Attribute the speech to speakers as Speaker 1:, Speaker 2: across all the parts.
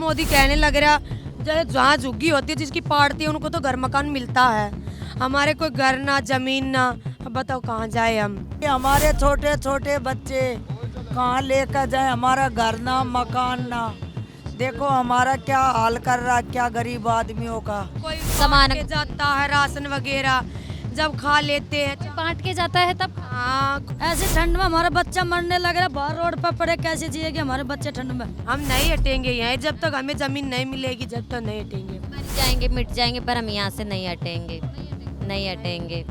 Speaker 1: मोदी कहने लग रहा जैसे जहाँ झुग्गी होती है जिसकी पाड़ती है उनको तो घर मकान मिलता है, हमारे कोई घर ना जमीन ना। अब बताओ कहाँ जाए हम।
Speaker 2: हमारे छोटे छोटे बच्चे कहाँ लेकर जाए, हमारा घर ना मकान ना। देखो हमारा क्या हाल कर रहा है, क्या गरीब आदमियों का।
Speaker 1: कोई सामान के जाता है राशन वगैरह, जब खा लेते हैं
Speaker 3: बांट के जाता है तब।
Speaker 1: हाँ।
Speaker 3: ऐसे ठंड में हमारा बच्चा मरने लग रहा है, बाहर रोड पर पड़े, कैसे जिएगा हमारे बच्चे ठंड में।
Speaker 1: हम नहीं हटेंगे यहाँ जब तक हमें जमीन नहीं मिलेगी, जब तक नहीं हटेंगे।
Speaker 4: मर जाएंगे मिट जाएंगे पर हम यहाँ से नहीं हटेंगे, नहीं हटेंगे।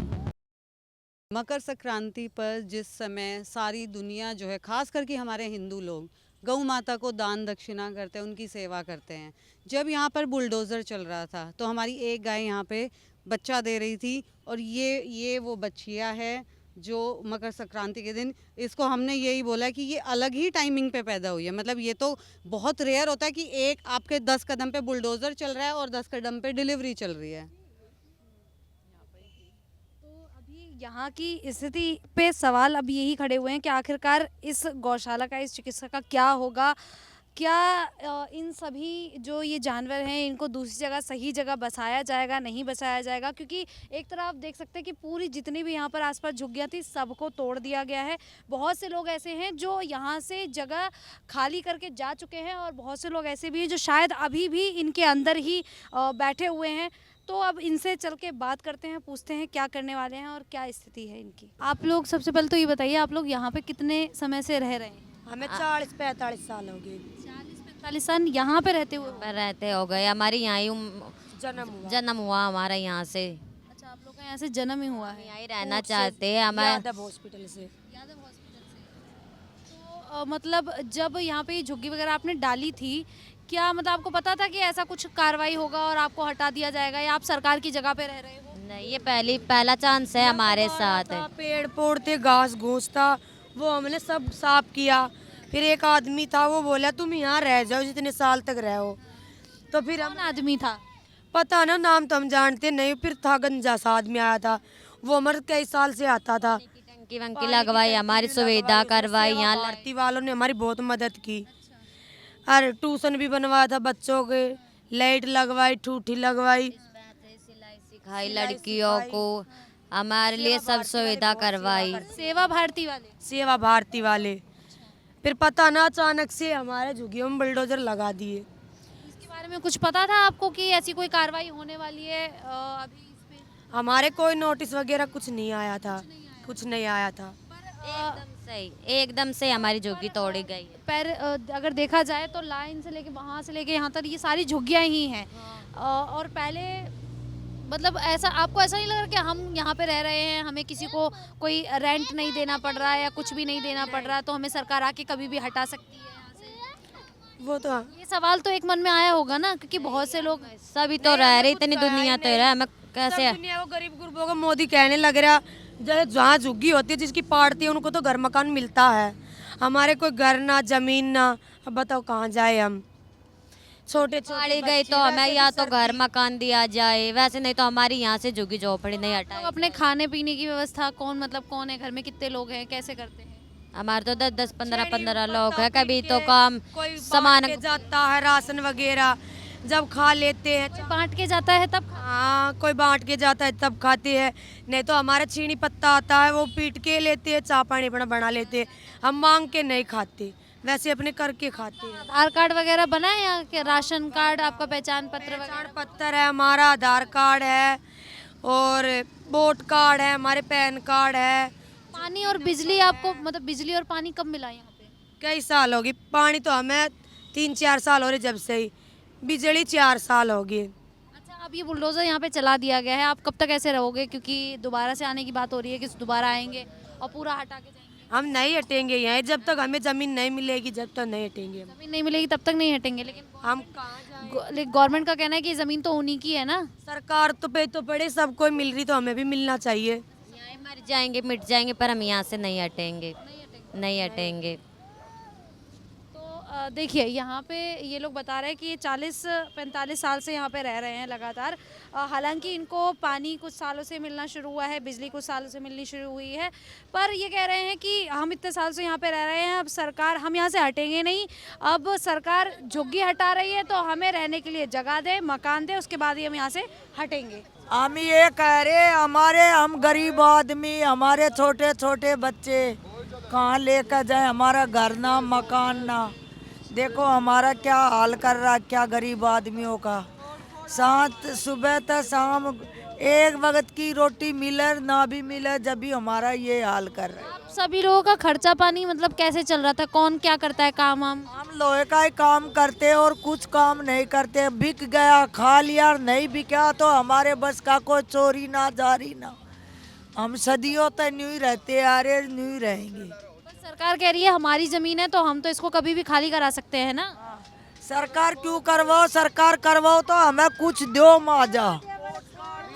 Speaker 5: मकर संक्रांति पर जिस समय सारी दुनिया जो है, खास करके हमारे हिंदू लोग गौ माता को दान दक्षिणा करते हैं, उनकी सेवा करते हैं। जब यहाँ पर बुलडोज़र चल रहा था तो हमारी एक गाय यहाँ पे बच्चा दे रही थी, और ये वो बच्चिया है जो मकर संक्रांति के दिन, इसको हमने यही बोला कि ये अलग ही टाइमिंग पे पैदा हुई है। मतलब ये तो बहुत रेयर होता है कि एक आपके 10 कदम पे बुलडोज़र चल रहा है और 10 कदम पे डिलीवरी चल रही है।
Speaker 3: यहाँ की स्थिति पे सवाल अब यही खड़े हुए हैं कि आखिरकार इस गौशाला का, इस चिकित्सा का क्या होगा। क्या इन सभी जो ये जानवर हैं इनको दूसरी जगह, सही जगह बसाया जाएगा, नहीं बसाया जाएगा? क्योंकि एक तरफ आप देख सकते हैं कि पूरी जितनी भी यहाँ पर आसपास झुग्गियाँ थी सबको तोड़ दिया गया है। बहुत से लोग ऐसे हैं जो यहाँ से जगह खाली करके जा चुके हैं, और बहुत से लोग ऐसे भी हैं जो शायद अभी भी इनके अंदर ही बैठे हुए हैं। तो अब इनसे चल के बात करते हैं, पूछते हैं क्या करने वाले हैं और क्या स्थिति है इनकी। आप लोग सबसे पहले तो ये बताइए, आप लोग यहाँ पे कितने समय से रह रहे हैं?
Speaker 1: हमें 40-45 साल हो गए।
Speaker 3: 40-45 साल यहाँ पे रहते हुए?
Speaker 4: पर रहते हो गए, हमारी यहाँ ही
Speaker 1: जन्म हुआ
Speaker 4: हमारा यहाँ से।
Speaker 3: अच्छा, आप लोग का यहाँ से जन्म ही हुआ है?
Speaker 4: यहाँ ही रहना चाहते हैं हमारे।
Speaker 1: यादव हॉस्पिटल से।
Speaker 3: यादव हॉस्पिटल से। तो मतलब जब यहाँ पे ये झुग्गी वगैरह आपने डाली थी, क्या मतलब आपको पता था कि ऐसा कुछ कार्रवाई होगा और आपको हटा दिया जाएगा, या आप सरकार की जगह पे रह रहे हो?
Speaker 4: नहीं, ये पहला चांस है हमारे साथ।
Speaker 1: पेड़ पौधे घास घूस था वो हमने सब साफ किया। फिर एक आदमी था वो बोला तुम यहाँ रह जाओ जितने साल तक रहो। तो फिर हम,
Speaker 3: कौन आदमी था?
Speaker 1: पता ना, नाम तो हम जानते नहीं। फिर था गंजा सा आदमी आया था, वो हमारे कई साल से आता था।
Speaker 4: टंकी वंकी लगवाई, हमारी सुविधा करवाई, यहाँ
Speaker 1: भारती वालों ने हमारी बहुत मदद की। और ट्यूशन भी बनवाया था बच्चों के, लाइट लगवाई, ठूठी लगवाई,
Speaker 4: सिलाई सिखाई लड़कियों को, हमारे लिए सब सुविधा करवाई।
Speaker 3: सेवा भारती वाले?
Speaker 1: सेवा भारती वाले। फिर पता ना अचानक से हमारे झुग्गियों में बुलडोजर लगा दिए।
Speaker 3: इसके बारे में कुछ पता था आपको कि ऐसी कोई कार्रवाई होने वाली है अभी इस पे?
Speaker 1: हमारे कोई नोटिस वगैरह कुछ नहीं आया था, कुछ नहीं आया था।
Speaker 4: एकदम से हमारी झुग्गी तोड़ी गई।
Speaker 3: पर अगर देखा जाए तो लाइन से लेके वहाँ से लेके यहाँ तक ये सारी झुग्गियाँ ही हैं। और पहले मतलब ऐसा आपको ऐसा नहीं लग रहा कि हम यहाँ पे रह रहे हैं, हमें किसी को कोई रेंट नहीं देना पड़ रहा है या कुछ भी नहीं देना पड़ रहा है, तो हमें सरकार आके कभी भी हटा सकती है यहाँ से?
Speaker 1: वो तो
Speaker 3: ये सवाल तो एक मन में आया होगा ना, क्योंकि बहुत से लोग
Speaker 4: सभी तो रह रहे, इतनी दुनिया तो रह, हमें कैसे?
Speaker 1: सब दुनिया को गरीब गुरबों को मोदी कहने लग रहा जैसे जहाँ झुग्गी होती है जिसकी पाड़ती है उनको तो घर मकान मिलता है, हमारे कोई घर ना जमीन ना। अब बताओ कहाँ जाए हम। छोटे
Speaker 4: छोटे गई तो हमें या तो घर मकान दिया जाए, वैसे नहीं तो हमारी यहाँ से झुग्गी झोपड़ी नहीं
Speaker 3: लोग
Speaker 4: हटाई।
Speaker 3: अपने खाने पीने की व्यवस्था कौन है घर में, कितने लोग हैं, कैसे करते हैं?
Speaker 4: हमारे तो 10-15 लोग हैं, कभी तो काम सामान
Speaker 1: के जाता है राशन वगैरह, जब खा लेते हैं।
Speaker 3: बांट के जाता है तब?
Speaker 1: हाँ, कोई बांट के जाता है तब खाते हैं, नहीं तो हमारा छीनी पत्ता आता है वो पीट के लेते हैं, चाय पानी बना लेते हैं। हम मांग के नहीं खाते, वैसे अपने करके खाते हैं।
Speaker 3: आधार कार्ड वगैरह बना है या क्या? राशन कार्ड, आपका पहचान पत्र
Speaker 1: पहचान पत्र है हमारा, आधार कार्ड है और वोट कार्ड है, हमारे पैन कार्ड है।
Speaker 3: पानी और बिजली आपको, मतलब बिजली और पानी कब मिला यहाँ पे?
Speaker 1: कई साल हो गए, पानी तो हमें 3-4 साल हो रहे जब से ही, बिजली 4 साल हो गए।
Speaker 3: अच्छा, अब ये बुलडोजर यहाँ पे चला दिया गया है, आप कब तक ऐसे रहोगे? क्योंकि दोबारा से आने की बात हो रही है कि दोबारा आएंगे और पूरा हटा के जाएंगे।
Speaker 1: हम नहीं हटेंगे यहाँ जब तक हमें जमीन नहीं मिलेगी, जब तक नहीं हटेंगे।
Speaker 3: जमीन नहीं मिलेगी तब तक नहीं हटेंगे, लेकिन
Speaker 1: हम कहाँ जाएं?
Speaker 3: गवर्नमेंट का कहना है कि ज़मीन तो उन्हीं की है ना।
Speaker 1: सरकार तो पे तो पड़े, सबको मिल रही तो हमें भी मिलना चाहिए।
Speaker 4: यहाँ मर जाएंगे मिट जाएंगे पर हम यहाँ से नहीं हटेंगे, नहीं हटेंगे।
Speaker 3: तो देखिए यहाँ पे ये लोग बता रहे हैं कि ये 40-45 साल से यहाँ पे रह रहे हैं लगातार। हालांकि इनको पानी कुछ सालों से मिलना शुरू हुआ है, बिजली कुछ सालों से मिलनी शुरू हुई है, पर ये कह रहे हैं कि हम इतने साल से यहाँ पे रह रहे हैं, अब सरकार हम यहाँ से हटेंगे नहीं। अब सरकार झुग्गी हटा रही है तो हमें रहने के लिए जगह दे, मकान दे, उसके बाद ही हम यहाँ से हटेंगे।
Speaker 2: हम ये कह रहे हम गरीब आदमी, हमारे छोटे छोटे बच्चे कहाँ लेकर जाए, हमारा घर ना मकान ना। देखो हमारा क्या हाल कर रहा, क्या गरीब आदमियों का। सात सुबह तक शाम एक वक्त की रोटी मिले ना भी मिले, जब भी हमारा ये हाल कर रहा है।
Speaker 3: आप सभी लोगों का खर्चा पानी मतलब कैसे चल रहा था, कौन क्या करता है काम?
Speaker 2: हम लोहे का ही काम करते और कुछ काम नहीं करते। बिक गया खा लिया, नहीं बिका तो हमारे बस का कोई चोरी ना जारी ना। हम सदियों तक न्यू ही रहते आ रहे, न्यू ही रहेंगे।
Speaker 3: पर सरकार कह रही है हमारी ज़मीन है तो हम तो इसको कभी भी खाली करा सकते हैं ना।
Speaker 2: सरकार क्यों करवाओ, सरकार करवाओ तो हमें कुछ दो माजा।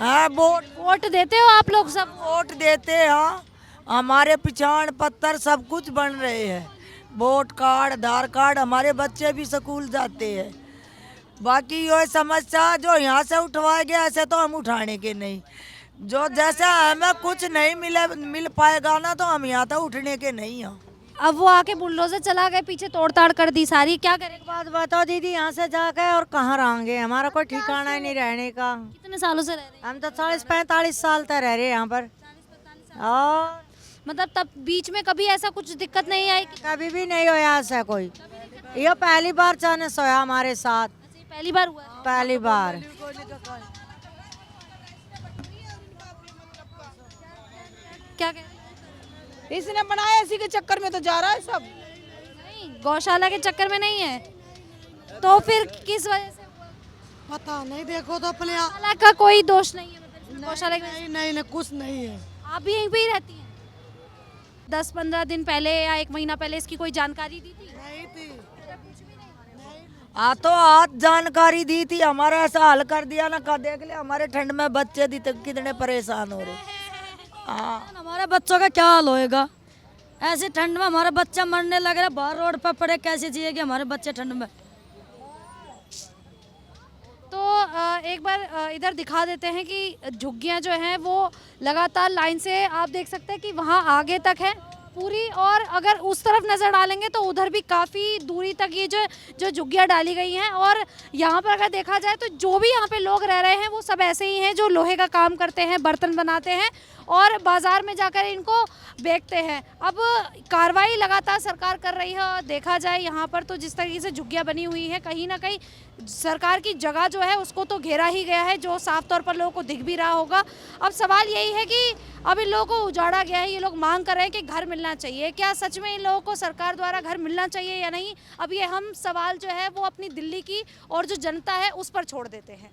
Speaker 2: हाँ
Speaker 3: वोट देते हो आप लोग सब?
Speaker 2: वोट देते हैं, हाँ। हमारे पिछाड़ पत्थर सब कुछ बन रहे हैं, वोट कार्ड आधार कार्ड, हमारे बच्चे भी स्कूल जाते हैं। बाकी ये समस्या जो यहाँ से उठवाए गया ऐसे तो हम उठाने के नहीं। जो जैसे हमें कुछ नहीं मिल पाएगा ना तो हम यहाँ तक उठने के नहीं हैं।
Speaker 3: अब वो आके बुलडोजर चला गए, पीछे तोड़ताड़ कर दी सारी, क्या करें?
Speaker 6: बात बताओ दीदी, यहाँ से जाके और कहाँ रहेंगे? हमारा कोई ठिकाना ही नहीं रहने का।
Speaker 3: कितने सालों से रह रहे हैं?
Speaker 6: हम तो 40-45 साल तक रह रहे हैं यहाँ पर। और
Speaker 3: मतलब तब बीच में कभी ऐसा कुछ दिक्कत नहीं आई?
Speaker 6: कभी भी नहीं होया ऐसा कोई। ये पहली बार चांस होया हमारे साथ,
Speaker 3: अच्छा, ये पहली बार हुआ है?
Speaker 6: पहली बार।
Speaker 3: क्या कह रहे हैं?
Speaker 7: इसने बनाया, इसी के चक्कर में तो जा रहा है सब।
Speaker 3: नहीं, गौशाला के चक्कर में नहीं है तो फिर किस वजह से हुआ?
Speaker 7: पता नहीं, देखो तो अपने
Speaker 3: गौशाला का कोई दोष नहीं है, मतलब गौशाला की वजह
Speaker 7: नहीं कुछ नहीं है।
Speaker 3: से आप भी यहीं पे ही रहती हैं? 10-15 दिन पहले या 1 महीना पहले इसकी कोई जानकारी दी थी?
Speaker 7: नहीं थी।
Speaker 2: तो आज जानकारी दी थी, हमारा ऐसा हाल कर दिया ना, का देख ले हमारे ठंड में बच्चे दी कितने परेशान हो रहे। हाँ,
Speaker 1: हमारे बच्चों का क्या हाल होएगा? ऐसे ठंड में हमारे बच्चे मरने लग रहे, बाहर रोड पर पड़े, कैसे जिएंगे हमारे बच्चे ठंड में?
Speaker 3: तो एक बार इधर दिखा देते हैं कि झुग्गियाँ जो हैं वो लगातार लाइन से आप देख सकते हैं कि वहाँ आगे तक है पूरी, और अगर उस तरफ नज़र डालेंगे तो उधर भी काफ़ी दूरी तक ये जो झुग्गियाँ डाली गई हैं। और यहाँ पर अगर देखा जाए तो जो भी यहाँ पे लोग रह रहे हैं वो सब ऐसे ही हैं जो लोहे का काम करते हैं, बर्तन बनाते हैं और बाज़ार में जाकर इनको बेचते हैं। अब कार्रवाई लगातार सरकार कर रही है और देखा जाए यहाँ पर तो जिस तरीके से झुग्गियाँ बनी हुई है, कहीं ना कहीं सरकार की जगह जो है उसको तो घेरा ही गया है, जो साफ तौर पर लोगों को दिख भी रहा होगा। अब सवाल यही है कि अब इन लोगों को उजाड़ा गया है, ये लोग मांग कर रहे हैं कि घर मिलना चाहिए। क्या सच में इन लोगों को सरकार द्वारा घर मिलना चाहिए या नहीं? अब ये हम सवाल जो है वो अपनी दिल्ली की और जो जनता है उस पर छोड़ देते हैं।